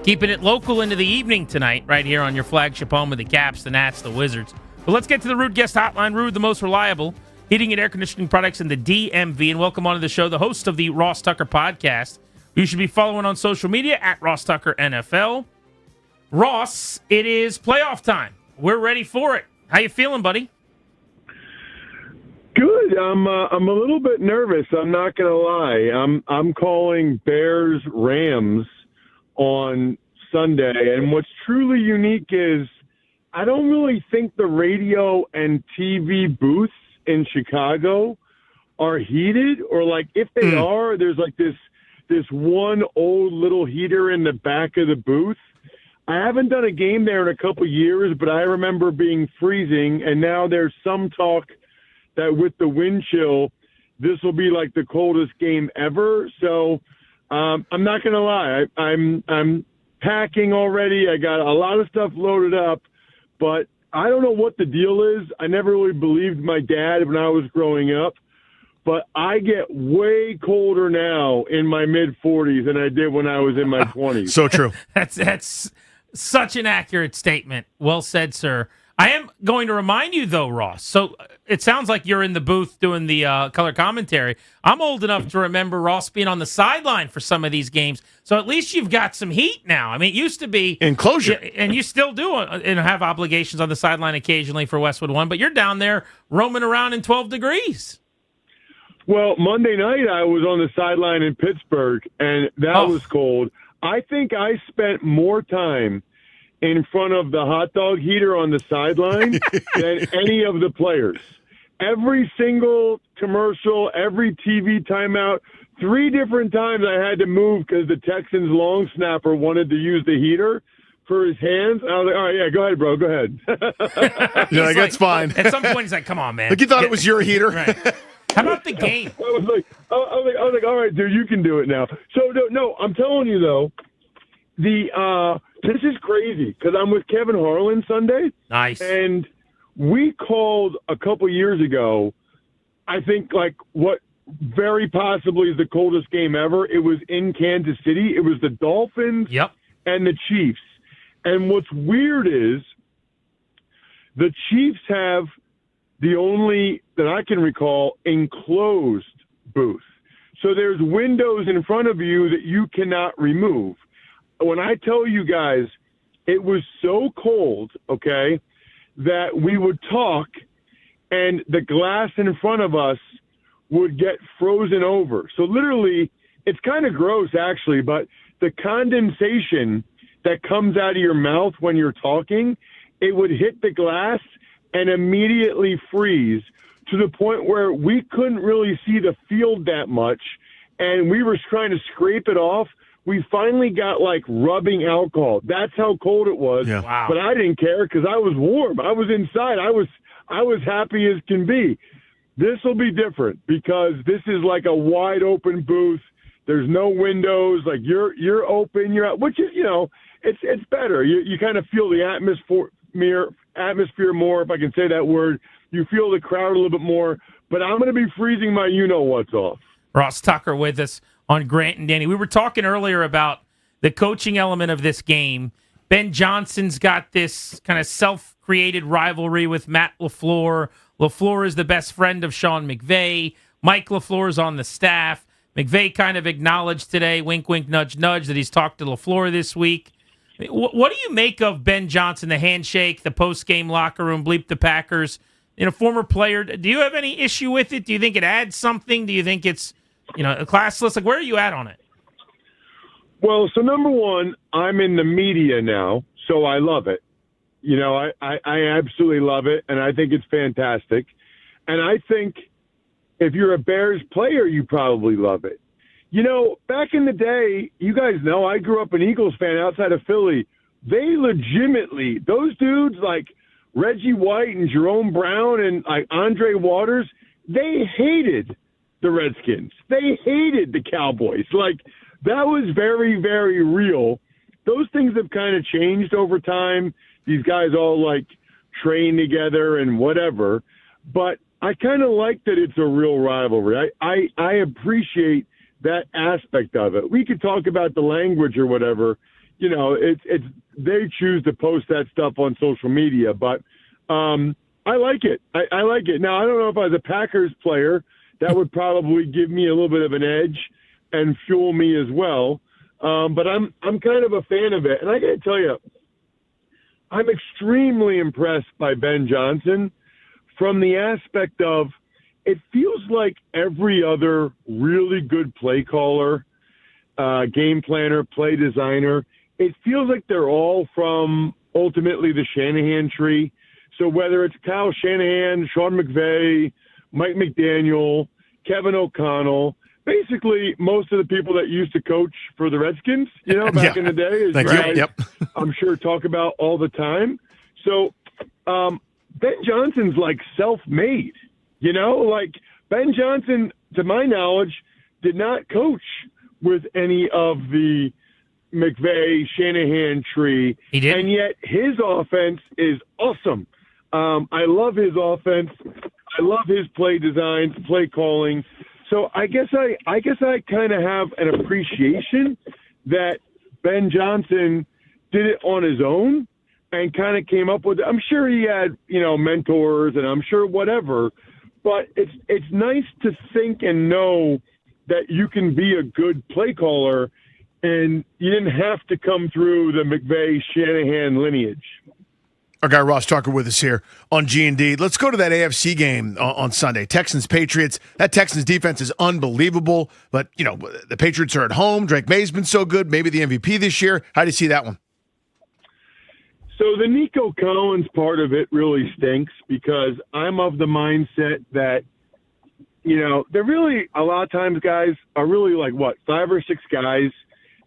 Keeping it local into the evening tonight, right here on your flagship home of the Caps, the Nats, the Wizards. But let's get to the Rude Guest Hotline. Rude, the most reliable heating and air conditioning products in the DMV. And welcome onto the show, the host of the Ross Tucker podcast. You should be following on social media at Ross Tucker NFL. Ross, it is playoff time. We're ready for it. How you feeling, buddy? Good. I'm a little bit nervous. I'm not going to lie. I'm calling Bears Rams on Sunday, and what's truly unique is I don't really think the radio and TV booths in Chicago are heated, or like if they are, there's like this one old little heater in the back of the booth. I haven't done a game there in a couple years, but I remember being freezing, and now there's some talk that with the wind chill, this will be like the coldest game ever. So I'm not going to lie. I'm packing already. I got a lot of stuff loaded up, but I don't know what the deal is. I never really believed my dad when I was growing up, but I get way colder now in my mid-40s than I did when I was in my 20s. So true. That's such an accurate statement. Well said, sir. I am going to remind you, though, Ross. So it sounds like you're in the booth doing the color commentary. I'm old enough to remember Ross being on the sideline for some of these games. So at least you've got some heat now. I mean, it used to be enclosure, and you still do and have obligations on the sideline occasionally for Westwood One. But you're down there roaming around in 12 degrees. Well, Monday night I was on the sideline in Pittsburgh, and that was cold. I think I spent more time in front of the hot dog heater on the sideline than any of the players. Every single commercial, every TV timeout, 3 different times I had to move because the Texans long snapper wanted to use the heater for his hands. I was like, all right, yeah, go ahead, bro, go ahead. You're like, that's fine. At some point, he's like, come on, man. Like you thought it was your heater. Right. How about the game? I was like, all right, dude, you can do it now. So, no, I'm telling you, though, this is crazy because I'm with Kevin Harlan Sunday. Nice. And we called a couple years ago, I think, like what very possibly is the coldest game ever. It was in Kansas City. It was the Dolphins and the Chiefs. And what's weird is the Chiefs have the only, that I can recall, enclosed booth. So there's windows in front of you that you cannot remove. When I tell you guys, it was so cold, okay, that we would talk and the glass in front of us would get frozen over. So literally, it's kind of gross actually, but the condensation that comes out of your mouth when you're talking, it would hit the glass and immediately freeze to the point where we couldn't really see the field that much, and we were trying to scrape it off. We finally got, like, rubbing alcohol. That's how cold it was. Yeah. Wow. But I didn't care because I was warm. I was inside. I was happy as can be. This will be different because this is like a wide-open booth. There's no windows. Like, you're open. You're out, which is, it's better. You kind of feel the atmosphere more, if I can say that word. You feel the crowd a little bit more. But I'm going to be freezing my you-know-what's off. Ross Tucker with us on Grant and Danny. We were talking earlier about the coaching element of this game. Ben Johnson's got this kind of self-created rivalry with Matt LaFleur. LaFleur is the best friend of Sean McVay. Mike LaFleur is on the staff. McVay kind of acknowledged today, wink, wink, nudge, nudge, that he's talked to LaFleur this week. What do you make of Ben Johnson, the handshake, the post-game locker room, bleep the Packers, former player? Do you have any issue with it? Do you think it adds something? Do you think it's a classless? Like, where are you at on it? Well, so number one, I'm in the media now, so I love it. I absolutely love it, and I think it's fantastic. And I think if you're a Bears player, you probably love it. Back in the day, you guys know, I grew up an Eagles fan outside of Philly. They legitimately, those dudes like Reggie White and Jerome Brown and like Andre Waters, they hated the Redskins. They hated the Cowboys. Like, that was very, very real. Those things have kind of changed over time. These guys all, like, train together and whatever. But I kind of like that it's a real rivalry. I appreciate that aspect of it. We could talk about the language or whatever. it's they choose to post that stuff on social media, but I like it. I like it. Now, I don't know if I was a Packers player, that would probably give me a little bit of an edge and fuel me as well. But I'm kind of a fan of it. And I got to tell you, I'm extremely impressed by Ben Johnson from the aspect of it feels like every other really good play caller, game planner, play designer, it feels like they're all from ultimately the Shanahan tree. So whether it's Kyle Shanahan, Sean McVay, Mike McDaniel, Kevin O'Connell, basically most of the people that used to coach for the Redskins, back in the day, as guys, I'm sure talk about all the time. So Ben Johnson's like self-made, like Ben Johnson, to my knowledge, did not coach with any of the McVay, Shanahan tree. He did. And yet his offense is awesome. I love his offense. I love his play designs, play calling. So I guess I kind of have an appreciation that Ben Johnson did it on his own and kind of came up with it. I'm sure he had, mentors and I'm sure whatever, but it's nice to think and know that you can be a good play caller and you didn't have to come through the McVay-Shanahan lineage. Our guy Ross Tucker with us here on G&D. Let's go to that AFC game on Sunday. Texans-Patriots. That Texans defense is unbelievable, but, the Patriots are at home. Drake May's been so good, maybe the MVP this year. How do you see that one? So the Nico Collins part of it really stinks because I'm of the mindset that, they're really, a lot of times guys are really like, 5 or 6 guys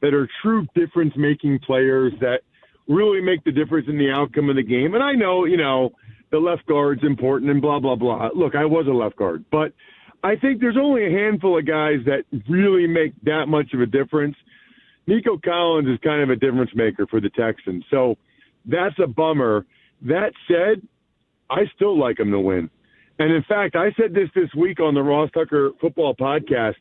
that are true difference-making players that really make the difference in the outcome of the game. And I know, the left guard's important and blah, blah, blah. Look, I was a left guard. But I think there's only a handful of guys that really make that much of a difference. Nico Collins is kind of a difference maker for the Texans. So that's a bummer. That said, I still like them to win. And, in fact, I said this week on the Ross Tucker Football Podcast.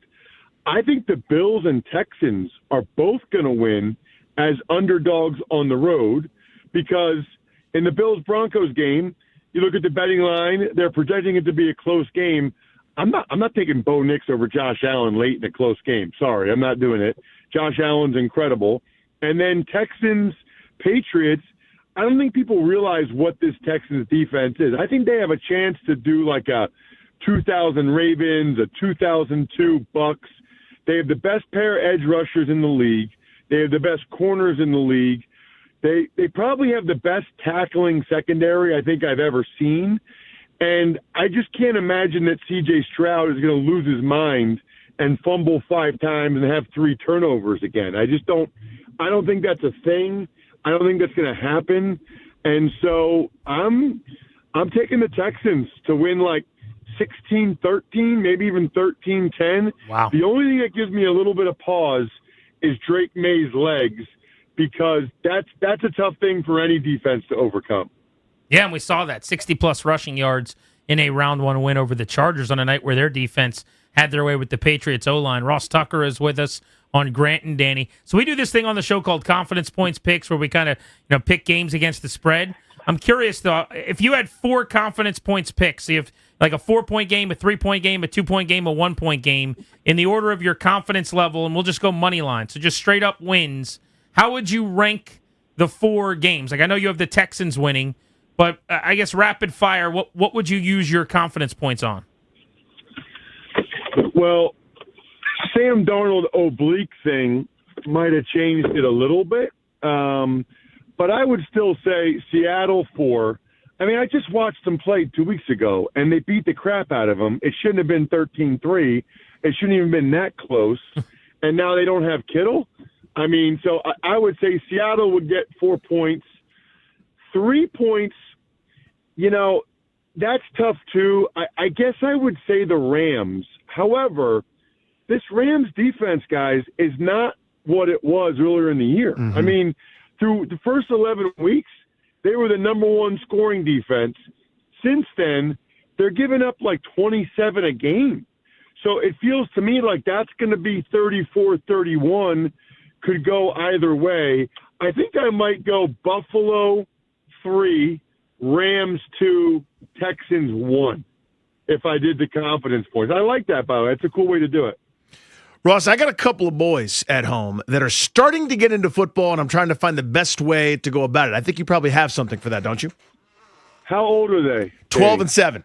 I think the Bills and Texans are both going to win as underdogs on the road because in the Bills-Broncos game, you look at the betting line, they're projecting it to be a close game. I'm not taking Bo Nix over Josh Allen late in a close game. Sorry, I'm not doing it. Josh Allen's incredible. And then Texans-Patriots, I don't think people realize what this Texans defense is. I think they have a chance to do like a 2000 Ravens, a 2002 Bucks. They have the best pair of edge rushers in the league. They have the best corners in the league. They probably have the best tackling secondary I think I've ever seen. And I just can't imagine that C.J. Stroud is going to lose his mind and fumble 5 times and have 3 turnovers again. I don't think that's a thing. I don't think that's going to happen. And so I'm taking the Texans to win like 16-13, maybe even 13-10. Wow. The only thing that gives me a little bit of pause is Drake May's legs because that's a tough thing for any defense to overcome. Yeah, and we saw that 60-plus rushing yards in a round 1 win over the Chargers on a night where their defense had their way with the Patriots O-line. Ross Tucker is with us on Grant and Danny. So we do this thing on the show called Confidence Points Picks where we kind of pick games against the spread. I'm curious, though, if you had 4 confidence points picks, so you have like a 4-point game, a 3-point game, a 2-point game, a 1-point game, in the order of your confidence level, and we'll just go money line, so just straight up wins, how would you rank the 4 games? Like I know you have the Texans winning, but I guess rapid fire, what would you use your confidence points on? Well, Sam Darnold oblique thing might have changed it a little bit, but I would still say Seattle 4. I mean, I just watched them play 2 weeks ago, and they beat the crap out of them. It shouldn't have been 13-3. It shouldn't even been that close. And now they don't have Kittle. I mean, so I would say Seattle would get 4 points. 3 points, that's tough too. I guess I would say the Rams. However, this Rams defense, guys, is not what it was earlier in the year. Mm-hmm. I mean, through the first 11 weeks, they were the number 1 scoring defense. Since then, they're giving up like 27 a game. So it feels to me like that's going to be 34-31, could go either way. I think I might go Buffalo 3, Rams 2, Texans 1 if I did the confidence points. I like that, by the way. It's a cool way to do it. Ross, I got a couple of boys at home that are starting to get into football, and I'm trying to find the best way to go about it. I think you probably have something for that, don't you? How old are they? 12 and 7.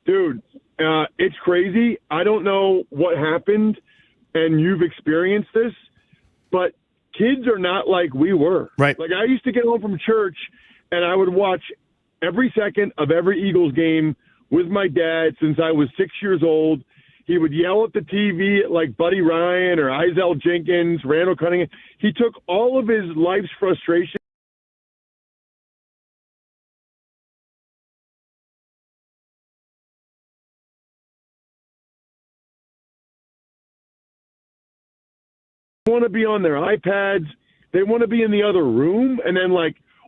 Dude, it's crazy. I don't know what happened, and you've experienced this, but kids are not like we were. Right. Like, I used to get home from church, and I would watch every second of every Eagles game with my dad since I was 6 years old. He would yell at the TV at like Buddy Ryan or Izell Jenkins, Randall Cunningham. He took all of his life's frustration. They want to be on their iPads. They want to be in the other room, and then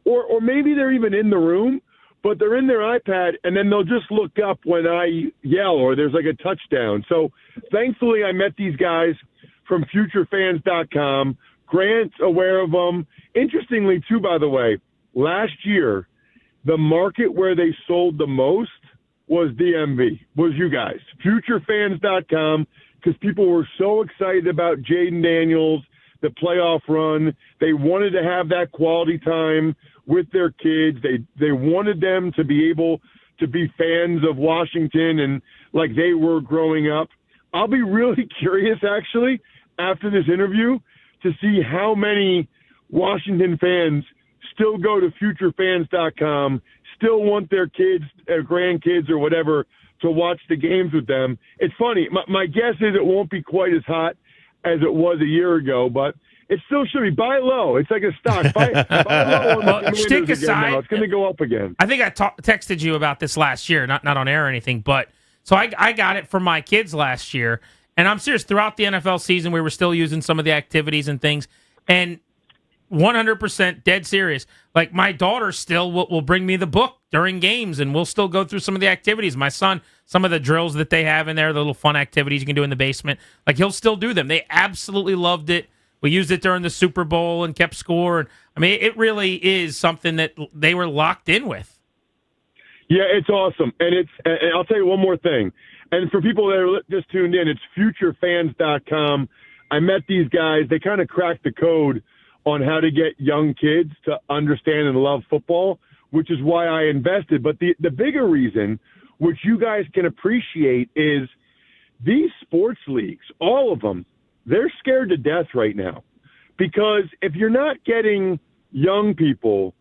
or maybe they're even in the room, but they're in their iPad, and then they'll just look up when I yell or there's like a touchdown. So thankfully I met these guys from futurefans.com. Grant's aware of them. Interestingly, too, by the way, last year, the market where they sold the most was DMV, was you guys. Futurefans.com, because people were so excited about Jaden Daniels, the playoff run. They wanted to have that quality time with their kids. They wanted them to be able to be fans of Washington and like they were growing up. I'll be really curious, actually, after this interview to see how many Washington fans still go to futurefans.com, still want their kids, their grandkids or whatever to watch the games with them. It's funny. My guess is it won't be quite as hot as it was a year ago, but it still should be. Buy low. It's like a stock. Buy low on the Commanders again now. It's going to go up again. I think I texted you about this last year, not on air or anything, but so I got it for my kids last year, and I'm serious. Throughout the NFL season, we were still using some of the activities and things, and 100% dead serious. Like, my daughter still will bring me the book during games, and we'll still go through some of the activities. My son, some of the drills that they have in there, the little fun activities you can do in the basement, like, he'll still do them. They absolutely loved it. We used it during the Super Bowl and kept score. And I mean, it really is something that they were locked in with. Yeah, it's awesome. And I'll tell you one more thing. And for people that are just tuned in, it's futurefans.com. I met these guys. They kind of cracked the code on how to get young kids to understand and love football, which is why I invested. But the bigger reason, which you guys can appreciate, is these sports leagues, all of them, they're scared to death right now. Because if you're not getting young people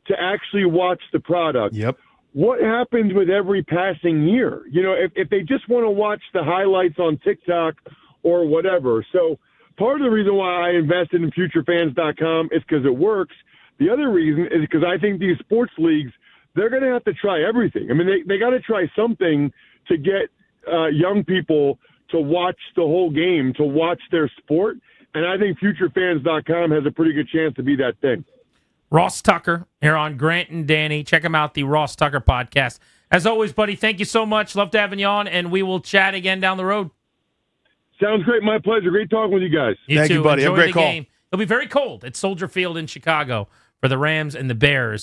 to actually watch the product, yep, what happens with every passing year? You know, if they just want to watch the highlights on TikTok or whatever. So part of the reason why I invested in futurefans.com is because it works. The other reason is because I think these sports leagues, they're going to have to try everything. I mean, they got to try something to get young people to watch the whole game, to watch their sport. And I think futurefans.com has a pretty good chance to be that thing. Ross Tucker here on Grant and Danny. Check him out, the Ross Tucker podcast. As always, buddy, thank you so much. Love to having you on, and we will chat again down the road. Sounds great. My pleasure. Great talking with you guys. Thank you, buddy. Enjoy Have a great the call. game. It'll be very cold at Soldier Field in Chicago for the Rams and the Bears.